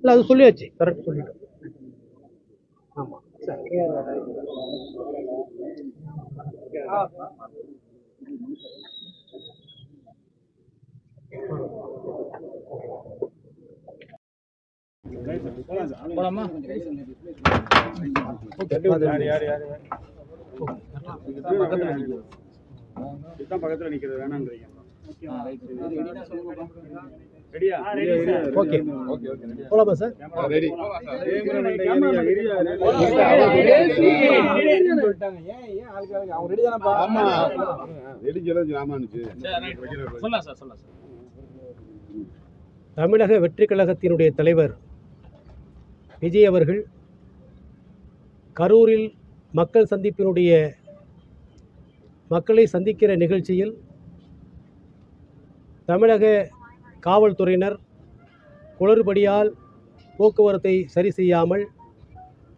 இல்லை அது சொல்லியாச்சு, கரெக்ட் சொல்லிட்டோம். ஆமாம் சார். பக்கத்துல நிக்கிறது வேணான்றீங்க. ஓகே போலாமா சார்? தமிழக வெற்றி கழகத்தினுடைய தலைவர் விஜய் அவர்கள் கரூரில் மக்களை சந்திக்கிற நிகழ்ச்சியில் தமிழக காவல்துறையினர் குளறுபடியால் போக்குவரத்தை சரி செய்யாமல்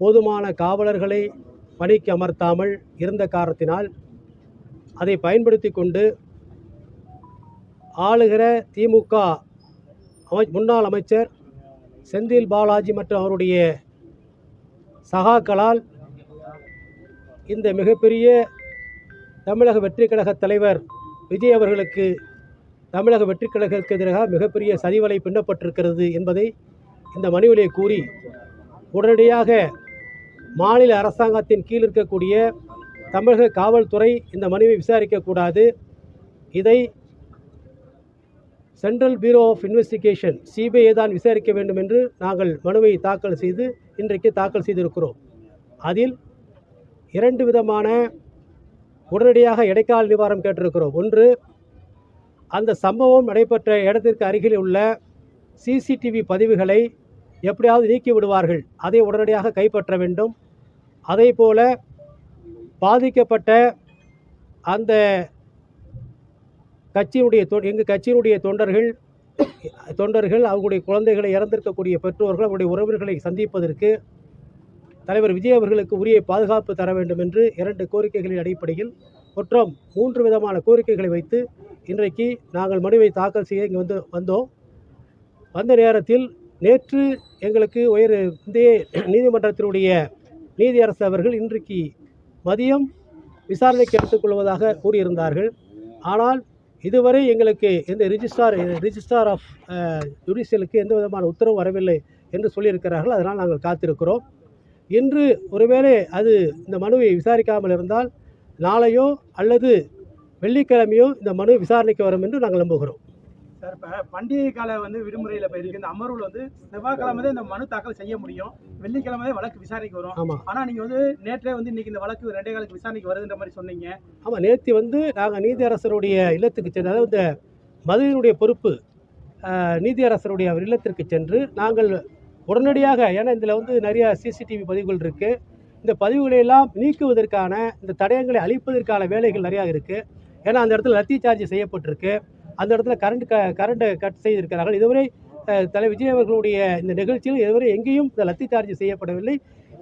போதுமான காவலர்களை பணிக்கு அமர்த்தாமல் இருந்த காரணத்தினால் அதை பயன்படுத்தி கொண்டு ஆளுகிற திமுக முன்னாள் அமைச்சர் செந்தில் பாலாஜி மற்றும் அவருடைய சகாக்களால் இந்த மிகப்பெரிய தமிழக வெற்றி கழக தலைவர் விஜய் அவர்களுக்கு தமிழக வெற்றி கழகத்திற்கு எதிராக மிகப்பெரிய சதிவலை பின்னப்பட்டிருக்கிறது என்பதை இந்த மனுவிலே கூறி உடனடியாக மாநில அரசாங்கத்தின் கீழ் இருக்கக்கூடிய தமிழக காவல்துறை இந்த மனுவை விசாரிக்கக்கூடாது, இதை Central Bureau of Investigation CBI தான் விசாரிக்க வேண்டும் என்று நாங்கள் மனுவை தாக்கல் செய்து இன்றைக்கு தாக்கல் செய்திருக்கிறோம். அதில் 2 விதமான உடனடியாக இடைக்கால நிவாரணம் கேட்டிருக்கிறோம். ஒன்று, அந்த சம்பவம் நடைபெற்ற இடத்திற்கு அருகில் உள்ள சிசிடிவி பதிவுகளை எப்படியாவது நீக்கி விடுவார்கள், அதை உடனடியாக கைப்பற்ற வேண்டும். அதே போல பாதிக்கப்பட்ட அந்த எங்கள் கட்சியினுடைய தொண்டர்கள் அவர்களுடைய குழந்தைகளை இறந்திருக்கக்கூடிய பெற்றோர்கள் அவருடைய உறவினர்களை சந்திப்பதற்கு தலைவர் விஜய் அவர்களுக்கு உரிய பாதுகாப்பு தர வேண்டும் என்று 2 கோரிக்கைகளின் அடிப்படையில் மொத்தம் 3 விதமான கோரிக்கைகளை வைத்து இன்றைக்கு நாங்கள் மனுவை தாக்கல் செய்ய இங்கே வந்தோம். வந்த நேரத்தில் நேற்று எங்களுக்கு இந்திய நீதிமன்றத்தினுடைய நீதியரசு அவர்கள் இன்றைக்கு மதியம் விசாரணைக்கு எடுத்துக்கொள்வதாக கூறியிருந்தார்கள். ஆனால் இதுவரை எங்களுக்கு எந்த ரிஜிஸ்ட்ரார் ஆஃப் ஜுடிஷியலுக்கு எந்த விதமான உத்தரவு வரவில்லை என்று சொல்லியிருக்கிறார்கள். அதனால் நாங்கள் காத்திருக்கிறோம். இன்று ஒருவேளை அது இந்த மனுவை விசாரிக்காமல் இருந்தால் நாளையோ அல்லது வெள்ளிக்கிழமையோ இந்த மனு விசாரணைக்கு வரும் என்று நாங்கள் நம்புகிறோம். சார், இப்போ பண்டிகை கால விடுமுறையில் இப்போ இருக்குது. இந்த அமர்வில் செவ்வாய்க்கிழமை தான் இந்த மனு தாக்கல் செய்ய முடியும், வெள்ளிக்கிழமை தான் வழக்கு விசாரணைக்கு வரும். ஆமாம். ஆனால் நீங்கள் நேற்றே இன்றைக்கி இந்த வழக்கு 2 காலுக்கு விசாரணைக்கு வருதுன்ற மாதிரி சொன்னீங்க. ஆமாம், நேற்று நாங்கள் நீதியரசருடைய இல்லத்துக்கு சென்று, அதாவது இந்த மதுவினுடைய பொறுப்பு நீதியரசருடைய இல்லத்திற்கு சென்று நாங்கள் உடனடியாக, ஏன்னா இதில் நிறைய சிசிடிவி பதிவுகள் இருக்குது, இந்த பதிவுகளையெல்லாம் நீக்குவதற்கான இந்த தடயங்களை அழிப்பதற்கான வேலைகள் நிறையா இருக்குது. ஏன்னா அந்த இடத்துல லத்தி சார்ஜ் செய்யப்பட்டிருக்கு, அந்த இடத்துல கரண்ட்டை கட் செய்திருக்கிறார்கள். இதுவரை தலைவர் விஜய் அவர்களுடைய இந்த நிகழ்ச்சியில் இதுவரை எங்கேயும் இந்த லத்தி சார்ஜ் செய்யப்படவில்லை.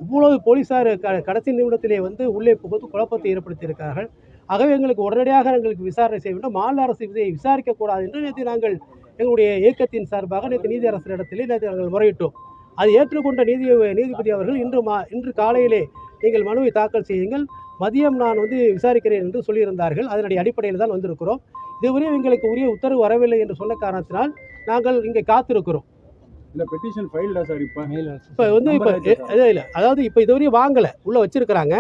இவ்வளவு போலீஸார் கடைசி நிமிடத்திலே உள்ளே புகுந்து குழப்பத்தை ஏற்படுத்தியிருக்கிறார்கள். ஆகவே எங்களுக்கு விசாரணை செய்ய வேண்டும், மாநில அரசு இதை விசாரிக்கக்கூடாது என்று நேற்று நாங்கள் எங்களுடைய இயக்கத்தின் சார்பாக நீதியரசரிடத்திலே நாங்கள் முறையிட்டோம். அதை ஏற்றுக்கொண்ட நீதிபதி அவர்கள் இன்று காலையிலே நீங்கள் மனுவை தாக்கல் செய்யுங்கள், மதியம் நான் விசாரிக்கிறேன் என்று சொல்லியிருந்தார்கள். அதனுடைய அடிப்படையில் தான் வந்திருக்கிறோம். இதுவரை எங்களுக்கு உரிய உத்தரவு வரவில்லை என்று சொன்ன காரணத்தினால் நாங்கள் இங்கே காத்திருக்கிறோம். அதாவது இப்போ இதுவரையும் வாங்கலை, உள்ளே வச்சிருக்கிறாங்க.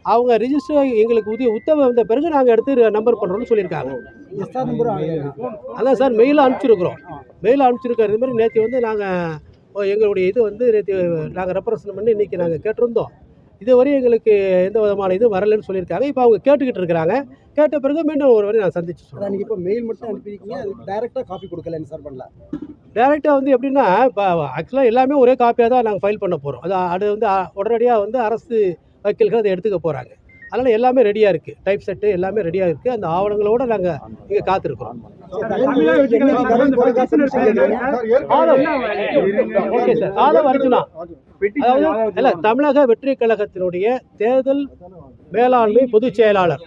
அவங்க ரிஜிஸ்டர் எங்களுக்கு உத்தரவு வந்த பிறகு நாங்கள் எடுத்து நம்பர் பண்ணுறோம்னு சொல்லியிருக்காங்க. அதான் சார், மெயிலாக அனுப்பிச்சிருக்கோம். இது மாதிரி நேற்று நாங்கள் எங்களுடைய நேற்று நாங்கள் ரெப்ரசன்ட் பண்ணி இன்றைக்கி நாங்கள் கேட்டிருந்தோம். இதுவரை எங்களுக்கு எந்த விதமான இது வரலன்னு சொல்லியிருக்காங்க. இப்போ அவங்க கேட்டுக்கிட்டு இருக்கிறாங்க. கேட்ட பிறகு மீண்டும் ஒரு வரை நான் சந்திச்சு சொல்கிறேன். நீங்கள் இப்போ மெயில் மட்டும் அனுப்பியிருக்கீங்க, அது டைரெக்டாக காப்பி கொடுக்கல சார்? பண்ணல, டைரெக்டாக எப்படின்னா, இப்போ ஆக்சுவலாக எல்லாமே ஒரே காப்பியாக தான் நாங்கள் ஃபைல் பண்ண போகிறோம். அது உடனடியாக அரசு வக்கீல்கள் அதை எடுத்துக்க போகிறாங்க. அதனால் எல்லாமே ரெடியாக இருக்குது, டைப் செட்டு எல்லாமே ரெடியாக இருக்குது. அந்த ஆவணங்களோடு நாங்கள் இங்கே காத்திருக்கிறோம். தமிழக வெற்றி கழகத்துல இந்த petitioner okay sir, Aadhav Arjuna அதாவது இல்ல தமிழக வெற்றி கழகத்தினுடைய தேர்தல் மேலாண்மை பொதுச் செயலாளர்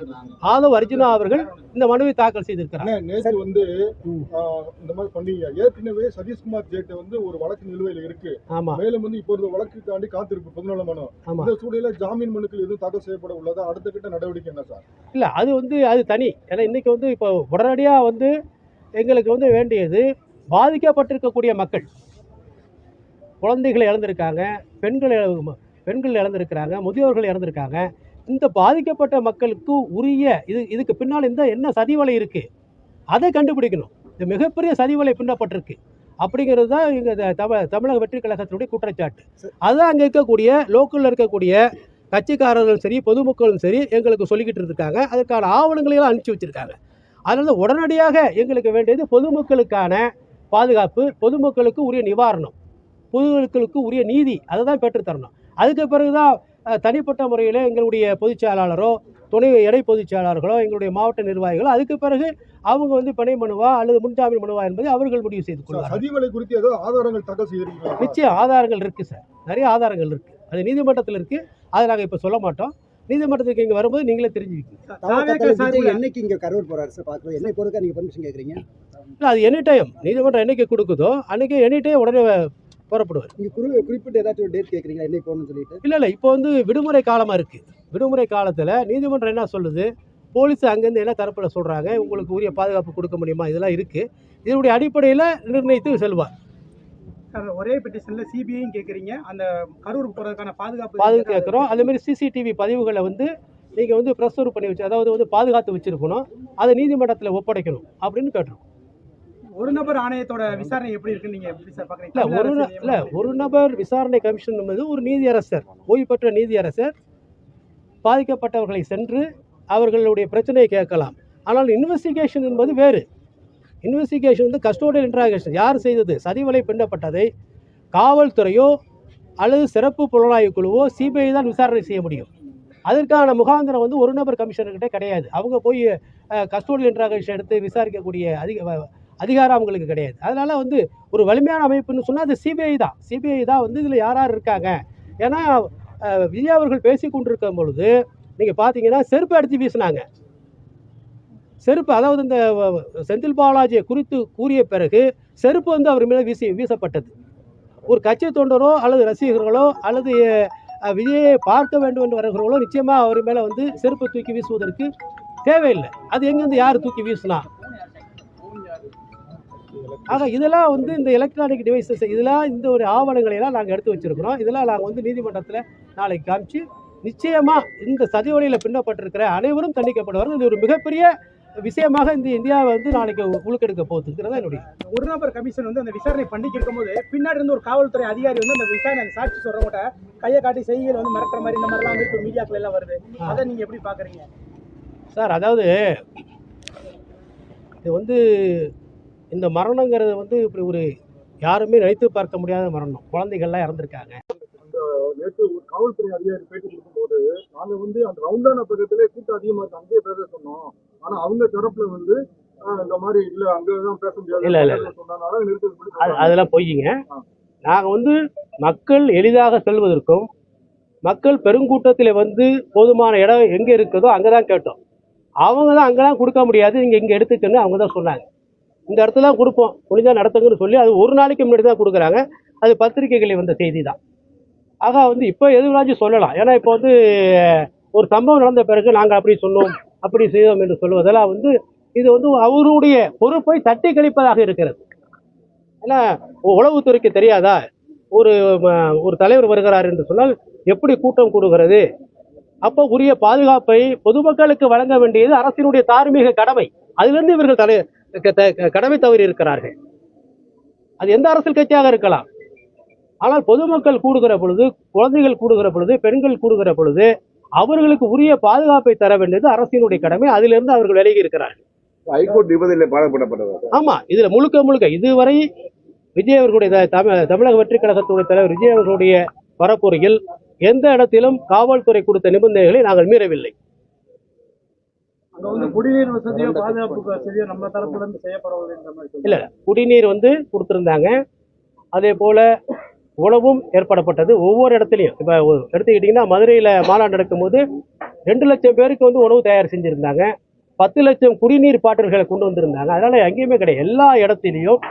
ஆதவ் அர்ஜுனா அவர்கள் இந்த மனுவை தாக்கல் செய்திருக்கிறார். நேற்று வந்து இந்த மாதிரி பண்ணீங்க. ஏற்கனவே சதீஷ்குமார் ஜேட்ட வந்து ஒரு வழக்கு நிலுவையில் இருக்கு. ஆமா, மேலும் வந்து இப்போ வழக்கு தாண்டி காத்திருக்கு 14 மனு. ஆமா. இந்த சூழலில் ஜாமீன் மனுக்கள் எதுவும் தாக்கல் செய்யப்பட உள்ளதா? அடுத்த கட்ட நடவடிக்கை என்ன சார்? இல்ல அது தனி. ஏன்னா இன்னைக்கு வந்து இப்போ உடனடியா வந்து எங்களுக்கு வந்து வேண்டியது பாதிக்கப்பட்டிருக்கக்கூடிய மக்கள், குழந்தைகள் இழந்திருக்காங்க, பெண்கள் இழந்திருக்கிறாங்க, முதியோர்கள் இறந்திருக்காங்க. இந்த பாதிக்கப்பட்ட மக்களுக்கு உரிய இதுக்கு பின்னால் என்ன சதிவலை இருக்குது அதை கண்டுபிடிக்கணும். இது மிகப்பெரிய சதிவலை பின்னப்பட்டிருக்கு அப்படிங்கிறது தான் இங்கே தமிழக வெற்றி கழகத்தினுடைய குற்றச்சாட்டு. அதுதான் அங்கே இருக்கக்கூடிய லோக்கலில் இருக்கக்கூடிய கட்சிக்காரர்களும் சரி பொதுமக்களும் சரி எங்களுக்கு சொல்லிக்கிட்டு இருக்காங்க. அதுக்கான ஆவணங்களையெல்லாம் அனுப்பிச்சி வச்சுருக்காங்க. அதனால் உடனடியாக எங்களுக்கு வேண்டியது பொதுமக்களுக்கான பாதுகாப்பு, பொதுமக்களுக்கு உரிய நிவாரணம், பொதுமக்களுக்கு உரிய நீதி, அதை தான் பெற்றுத்தரணும். அதுக்கு பிறகுதான் தனிப்பட்ட முறையில் எங்களுடைய பொதுச் செயலாளரோ துணை இணை பொதுச் செயலாளர்களோ எங்களுடைய மாவட்ட நிர்வாகிகளோ அதுக்கு பிறகு அவங்க வந்து பிணை மனுவா அல்லது முன்ஜாமீன் மனுவா என்பதை அவர்கள் முடிவு செய்து கொள்வார்கள். சதிவலை குறித்து ஏதோ ஆதாரங்கள் தாக்கல் செய்திருக்கீங்களா? நிச்சயம் ஆதாரங்கள் இருக்குது சார், நிறைய ஆதாரங்கள் இருக்குது. அது நீதிமன்றத்தில் இருக்குது. அதை நாங்கள் இப்போ சொல்ல மாட்டோம். நீதிமன்றத்துக்கு இங்கே வரும்போது நீங்களே தெரிஞ்சுக்கிங்க. என்னைக்கு இங்கே கரூர் போறாரு சார் பார்க்குறது? என்னை பொறுக்க நீங்கள் பர்மிஷன் கேட்குறீங்க? இல்லை, அது எனி டைம் நீதிமன்றம் என்னைக்கு கொடுக்குதோ அன்றைக்கி எனி டைம் உடனே புறப்படுவார். நீங்கள் குறிப்பிட்ட ஏதாச்சும் ஒரு டேட் கேட்குறீங்களா என்னை போகணும்னு சொல்லிட்டு? இல்லை, இப்போ வந்து விடுமுறை காலமாக இருக்குது. விடுமுறை காலத்தில் நீதிமன்றம் என்ன சொல்லுது, போலீஸ் அங்கேருந்து என்ன தரப்பில் சொல்கிறாங்க, உங்களுக்கு உரிய பாதுகாப்பு கொடுக்க முடியுமா, இதெல்லாம் இருக்குது. இதனுடைய அடிப்படையில் நிர்ணயித்து செல்வார். ஒரே பெட்டிஷனில் சிபிஐயும் கேட்குறீங்க, அந்த கரூருக்கு போகிறதுக்கான பாதுகாப்பு கேட்குறோம். அதேமாதிரி சிசிடிவி பதிவுகளை வந்து நீங்கள் வந்து ப்ரெஸ்ஸர் பண்ணி வச்சு, அதாவது வந்து பாதுகாத்து வச்சுருக்கணும், அதை நீதிமன்றத்தில் ஒப்படைக்கணும் அப்படின்னு கேட்டிருக்கோம். ஒரு நபர் ஆணையத்தோட விசாரணை எப்படி இருக்குன்னு நீங்க எப்படி சார் பாக்குறீங்க? ஒரு நபர் விசாரணை கமிஷன் என்பது ஒரு நீதியரசர், ஓய்வு பெற்ற நீதியரசர் பாதிக்கப்பட்டவர்களை சென்று அவர்களுடைய பிரச்சனையை கேட்கலாம். ஆனால் இன்வெஸ்டிகேஷன் என்பது வேறு. இன்வெஸ்டிகேஷன் வந்து கஸ்டோடியல் இன்ட்ராகேஷன், யார் செய்தது, சதிவலை பின்னப்பட்டதை காவல்துறையோ அல்லது சிறப்பு புலனாய்வு குழுவோ சிபிஐ தான் விசாரணை செய்ய முடியும். அதற்கான முகாந்திரம் வந்து ஒரு நபர் கமிஷனர்கிட்ட கிடையாது. அவங்க போய் கஸ்டோடியல் இன்ட்ராகேஷன் எடுத்து விசாரிக்கக்கூடிய அதிகாரம் அவங்களுக்கு கிடையாது. அதனால் வந்து ஒரு வலிமையான அமைப்புன்னு சொன்னால் அது சிபிஐ தான் வந்து இதில் யார் யார் இருக்காங்க. ஏன்னா விஜய் அவர்கள் பேசி கொண்டிருக்கும் பொழுது நீங்கள் பார்த்தீங்கன்னா செருப்பு அடித்து வீசினாங்க. செருப்பு, அதாவது இந்த செந்தில் பாலாஜியை குறித்து கூறிய பிறகு செருப்பு வந்து அவர் மேலே வீசப்பட்டது. ஒரு கட்சி தொண்டரோ அல்லது ரசிகர்களோ அல்லது விஜயை பார்க்க வேண்டும் என்று வருகிறவர்களோ நிச்சயமாக அவர் மேலே வந்து செருப்பை தூக்கி வீசுவதற்கு தேவையில்லை. அது எங்கேருந்து யார் தூக்கி வீசினா? ஆக இதெல்லாம் வந்து இந்த எலக்ட்ரானிக் டிவைசஸ், இதெல்லாம் இந்த ஒரு ஆவணங்களையெல்லாம் நாங்கள் எடுத்து வச்சுருக்கிறோம். இதெல்லாம் நாங்கள் வந்து நீதிமன்றத்தில் நாளைக்கு காமிச்சு நிச்சயமாக இந்த சதிவலையில் பின்னப்பட்டிருக்கிற அனைவரும் தண்டிக்கப்படுவார்கள். இது ஒரு மிகப்பெரிய விஷயமாக இந்த இந்தியாவை வந்து நாளைக்கு உழுக்கெடுக்க போகுதுங்கிறதா என்னுடைய. ஒரு நபர் கமிஷன் வந்து அந்த விசாரணை பண்ணிட்டு இருக்கும்போது பின்னாடி இருந்து ஒரு காவல்துறை அதிகாரி வந்து அந்த விசாரணை சாட்சி சொல்றவங்க கையை காட்டி செய்திகள் வந்து மிரட்டுற மாதிரி இந்த மாதிரிலாம் வந்து இப்போ மீடியாக்கள் எல்லாம் வருது. அதை நீங்கள் எப்படி பார்க்குறீங்க சார்? அதாவது இது வந்து இந்த மரணங்கிறது வந்து இப்படி ஒரு யாருமே நினைத்து பார்க்க முடியாத மரணம். குழந்தைகள்லாம் இறந்துருக்காங்க. நேற்று ஒரு காவல்துறை அதிகாரி பேட்டி கொடுக்கும்போது நாங்கள் வந்து அந்த ரவுண்டான பக்கத்திலே கூட்டம் அதிகமாக இருக்கு, அங்கேயே பேச சொன்னோம். ஆனால் அவங்க தரப்புல வந்து இந்த மாதிரி இல்லை, அங்கதான் பேச முடியாது சொன்னதுனால நிறுத்தி. அதெல்லாம் பொய்யுங்க. நாங்கள் வந்து மக்கள் எளிதாக செல்வதற்கும் மக்கள் பெருங்கூட்டத்தில் வந்து போதுமான இடம் எங்கே இருக்குதோ அங்கே தான் கேட்டோம். அவங்க தான் அங்கெல்லாம் கொடுக்க முடியாது, இங்கே எடுத்துக்கன்னு அவங்க தான் சொன்னாங்க. இந்த இடத்துல கொடுப்போம், முடிஞ்சால் நடத்துங்கன்னு சொல்லி அது ஒரு நாளைக்கு முன்னாடி தான் கொடுக்குறாங்க. அது பத்திரிகைகளில் வந்த செய்தி தான். ஆக வந்து இப்போ எதுவாச்சும் சொல்லலாம். ஏன்னா இப்போ வந்து ஒரு சம்பவம் நடந்த பிறகு நாங்கள் அப்படி சொன்னோம் அப்படி செய்தோம் என்று சொல்லுவதெல்லாம் வந்து இது வந்து அவருடைய பொறுப்பை தட்டி கழிப்பதாக இருக்கிறது. ஏன்னா உளவுத்துறைக்கு தெரியாதா, ஒரு தலைவர் வருகிறார் என்று சொன்னால் எப்படி கூட்டம் கூடுகிறது, அப்போ உரிய பாதுகாப்பை பொதுமக்களுக்கு வழங்க வேண்டியது அரசினுடைய தார்மீக கடமை. அதிலிருந்து இவர்கள் கடமை தவறி இருக்கிறார்கள். அது எந்த அரசியல் கட்சியாக இருக்கலாம். ஆனால் பொதுமக்கள் கூடுகிற பொழுது, குழந்தைகள் கூடுகிற பொழுது, பெண்கள் கூடுகிற பொழுது அவர்களுக்கு உரிய பாதுகாப்பை தர வேண்டியது அரசினுடைய கடமை. அதிலிருந்து அவர்கள் விலகி இருக்கிறார்கள். ஹைகோர்ட் நிபந்தனை பாடப்பட்டது. ஆமா, இதுல முழுக்க இதுவரை விஜய் அவர்களுடைய தமிழக வெற்றி கழகத்துடைய தலைவர் விஜய் அவர்களுடைய பரப்புரையில் எந்த இடத்திலும் காவல்துறை கொடுத்த நிபந்தனைகளை நாங்கள் மீறவில்லை. அங்க வந்து குடிநீர் வசதியோ பாதுகாப்பு வசதியோ நம்ம தரப்புல இருந்து செய்யப்படவில்லைன்ற மாதிரி சொல்றாங்க. இல்லை, குடிநீர் வந்து கொடுத்துருந்தாங்க. அதே போல் உணவும் ஏற்படப்பட்டது ஒவ்வொரு இடத்துலையும். இப்போ எடுத்துக்கிட்டிங்கன்னா மதுரையில் மாநாடு நடக்கும்போது 2 லட்சம் பேருக்கு வந்து உணவு தயார் செஞ்சுருந்தாங்க. 10 லட்சம் குடிநீர் பாட்டில்களை கொண்டு வந்திருந்தாங்க. அதனால் எங்கேயுமே கிடையாது. எல்லா இடத்துலையும்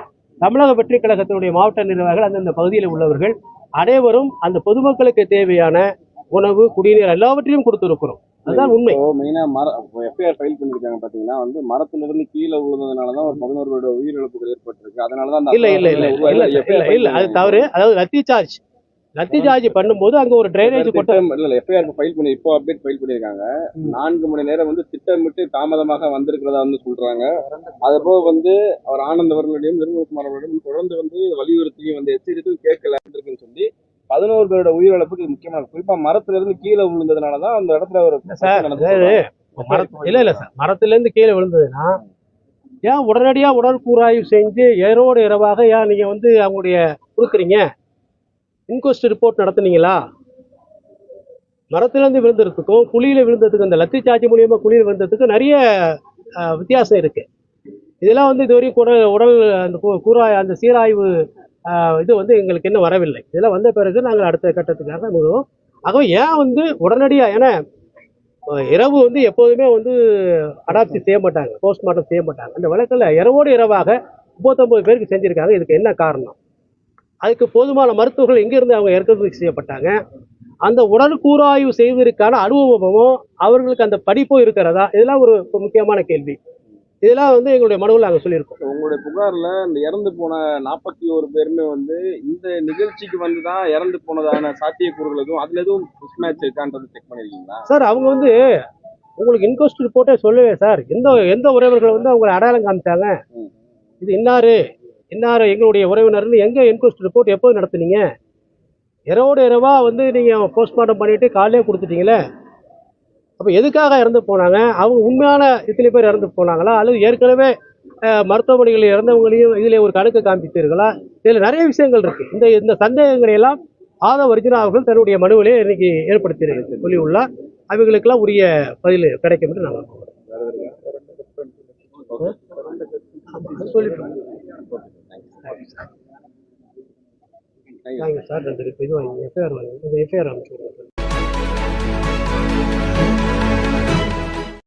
தமிழக வெற்றி கழகத்தினுடைய மாவட்ட நிர்வாகிகள் அந்தந்த பகுதியில் உள்ளவர்கள் அனைவரும் அந்த பொதுமக்களுக்கு தேவையான உணவு, குடிநீர் எல்லாவற்றையும் கொடுத்துருக்கிறோம். அதுதான் உண்மை. இப்போ மெயினா எஃப்ஐஆர் ஃபைல் பண்ணிருக்காங்க பாத்தீங்கன்னா வந்து மரத்துல இருந்து கீழே விழுந்ததுனாலதான் ஒரு 11 பேரோட உயிரிழப்புகள் ஏற்பட்டிருக்கு. அதனாலதான் இல்ல இல்ல இல்ல இல்ல இல்ல இல்ல அது தவறு. அதாவது லத்தி சார்ஜ் பண்ணும்போது அங்க ஒரு டிரைனேஜ் இல்ல எஃப்ஐஆர் ஃபைல் பண்ணி இப்போ அப்டேட் ஃபைல் பண்ணிருக்காங்க. 4 மணி நேரம் வந்து திட்டமிட்டு தாமதமாக வந்திருக்கிறதா வந்து சொல்றாங்க. அதுபோக வந்து அவர் ஆனந்த் அவர்களுடையும் நிர்மல்குமார் அவர்களுடையும் தொடர்ந்து வந்து வலியுறுத்தியும் வந்து எச்சரித்தும் கேட்கல இருக்குன்னு சொல்லி 11 பேரோட உயிரிழப்புக்கு இது முக்கியமான, குறிப்பா மரத்துல இருந்து கீழே விழுந்ததுனாலதான் அந்த இடத்துல ஒரு இல்ல சார், மரத்துல இருந்து கீழே விழுந்ததுன்னா ஏன் உடனடியா உடற்கூறாய்வு செஞ்சு இரவோடு இரவாக ஏன் நீங்க வந்து அவங்களுடைய கொடுக்குறீங்க? இன்கொஸ்ட் ரிப்போர்ட் நடத்துனீங்களா? மரத்துலேருந்து விழுந்ததுக்கும் குழியில் விழுந்ததுக்கும், இந்த லத்தி சார்ஜ் மூலியமா குழியில் விழுந்ததுக்கும் நிறைய வித்தியாசம் இருக்கு. இதெல்லாம் வந்து இதுவரையும் உடல் அந்த அந்த சீராய்வு இது வந்து எங்களுக்கு இன்னும் வரவில்லை. இதெல்லாம் வந்த பிறகு நாங்கள் அடுத்த கட்டத்துக்காக முழுவோம். ஆகவே ஏன் வந்து உடனடியாக, ஏன்னா இரவு வந்து எப்போதுமே வந்து அடாப்சி செய்ய மாட்டாங்க, போஸ்ட்மார்ட்டம் செய்ய மாட்டாங்க. அந்த வழக்கில் இரவோடு இரவாக 39 பேருக்கு செஞ்சுருக்காங்க. இதுக்கு என்ன காரணம்? அதுக்கு போதுமான மருத்துவர்கள் எங்கேருந்து அவங்க இறக்குமதி செய்யப்பட்டாங்க? அந்த உடற்கூறாய்வு செய்வதற்கான அனுபவமும் அவர்களுக்கு அந்த படிப்பும் இருக்கிறதா? இதெல்லாம் ஒரு முக்கியமான கேள்வி. இதெல்லாம் வந்து எங்களுடைய மனுவில் நாங்கள் சொல்லியிருக்கோம். உங்களுடைய புகார்ல இந்த இறந்து போன 41 பேருமே வந்து இந்த நிகழ்ச்சிக்கு வந்துதான் இறந்து போனதான சாத்தியக்கூறுகள் எதுவும் அதுல எதுவும் மிஸ்மேட்ச் இருக்கான்றது செக் பண்ணிருக்கீங்களா சார்? அவங்க வந்து உங்களுக்கு இன்கொஸ்ட் ரிப்போர்ட்டே சொல்லவே சார், எந்த உறவினர்களை வந்து அவங்களை அடையாளம் காமிச்சாங்க, இது இன்னாரு எங்களுடைய உறவினர்னு எங்க இன்கொஸ்ட் ரிப்போர்ட் எப்போ நடத்துனீங்க? இரவோடு இரவா வந்து நீங்க போஸ்ட்மார்ட்டம் பண்ணிட்டு காலையே கொடுத்துட்டீங்களே. அப்போ எதுக்காக இறந்து போனாங்க? அவங்க உண்மையான இத்தனை பேர் இறந்து போனாங்களா, அல்லது ஏற்கனவே மருத்துவமனைகளில் இறந்தவங்களையும் இதில் ஒரு கணக்கு காண்பித்தீர்களா? இதில் நிறைய விஷயங்கள் இருக்கு. இந்த சந்தேகங்களை எல்லாம் ஆதவ் அர்ஜுனா அவர்கள் தன்னுடைய மனுவிலே இன்னைக்கு ஏற்படுத்தி சொல்லியுள்ளார். அவைகளுக்கெல்லாம் உரிய பதில் கிடைக்கும் என்று நாங்கள் சொல்லிட்டோம். Thank you sir. இது எஃப்ஐஆர் அமைச்சு